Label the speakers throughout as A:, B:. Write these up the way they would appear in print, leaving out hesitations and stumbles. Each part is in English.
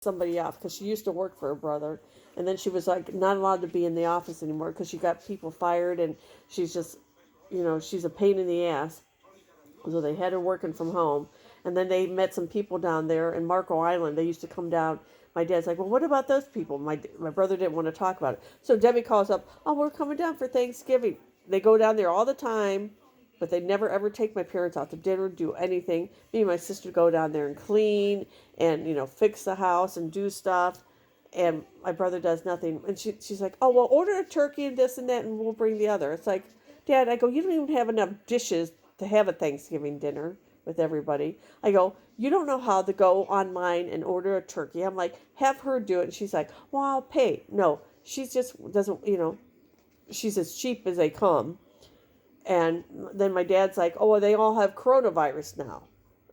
A: somebody off because she used to work for her brother, and then she was like not allowed to be in the office anymore because she got people fired, and she's just, she's a pain in the ass. So they had her working from home, and then they met some people down there in Marco Island. They used to come down. My dad's like, well, what about those people? My brother didn't want to talk about it. So Debbie calls up, oh, we're coming down for Thanksgiving. They go down there all the time, but they never ever take my parents out to dinner, do anything. Me and my sister go down there and clean and, fix the house and do stuff. And my brother does nothing. And she's like, oh, well, order a turkey and this and that, and we'll bring the other. It's like, Dad, I go, you don't even have enough dishes to have a Thanksgiving dinner with everybody. I go, you don't know how to go online and order a turkey. I'm like, have her do it. And she's like, well, I'll pay. No, she just doesn't, she's as cheap as they come. And then my dad's like, oh, well, they all have coronavirus now.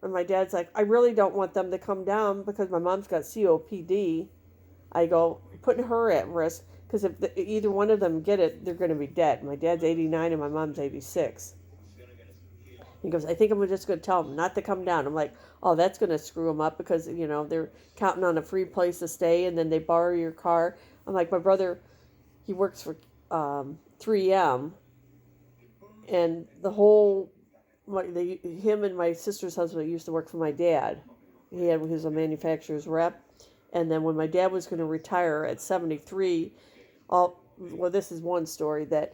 A: And my dad's like, I really don't want them to come down because my mom's got COPD. I go, putting her at risk because if either one of them get it, they're going to be dead. My dad's 89 and my mom's 86. He goes, I think I'm just going to tell them not to come down. I'm like, oh, that's going to screw them up because, they're counting on a free place to stay and then they borrow your car. I'm like, my brother, he works for 3M. And the whole, him and my sister's husband used to work for my dad. He was a manufacturer's rep. And then when my dad was going to retire at 73, this is one story that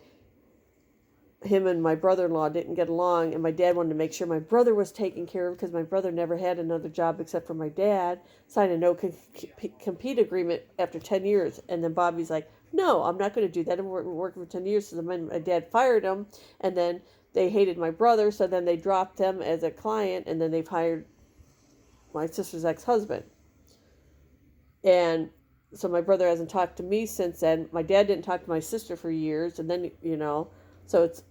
A: him and my brother-in-law didn't get along, and my dad wanted to make sure my brother was taken care of because my brother never had another job except for my dad, signed a no-compete agreement after 10 years. And then Bobby's like, no, I'm not going to do that. I'm working for 10 years. So then my dad fired him, and then they hated my brother, so then they dropped him as a client, and then they've hired my sister's ex-husband. And so my brother hasn't talked to me since then. My dad didn't talk to my sister for years, and then, so it's,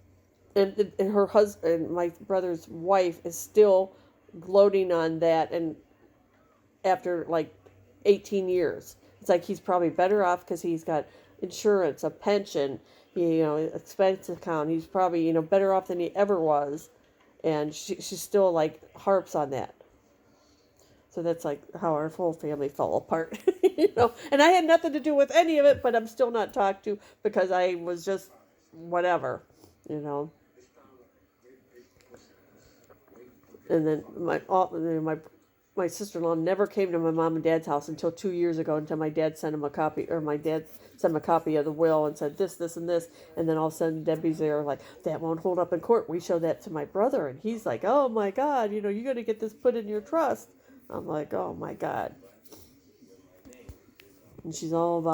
A: and her husband, my brother's wife, is still gloating on that, and after like 18 years. It's like he's probably better off because he's got insurance, a pension, expense account. He's probably, better off than he ever was. And she still like harps on that. So that's like how our whole family fell apart, And I had nothing to do with any of it, but I'm still not talked to because I was just whatever, And then my sister-in-law never came to my mom and dad's house until 2 years ago, until my dad sent him a copy, or my dad sent him a copy of the will and said this, and this. And then all of a sudden Debbie's there like, that won't hold up in court. We show that to my brother, and he's like, oh my God, you got to get this put in your trust. I'm like, oh my God. And she's all about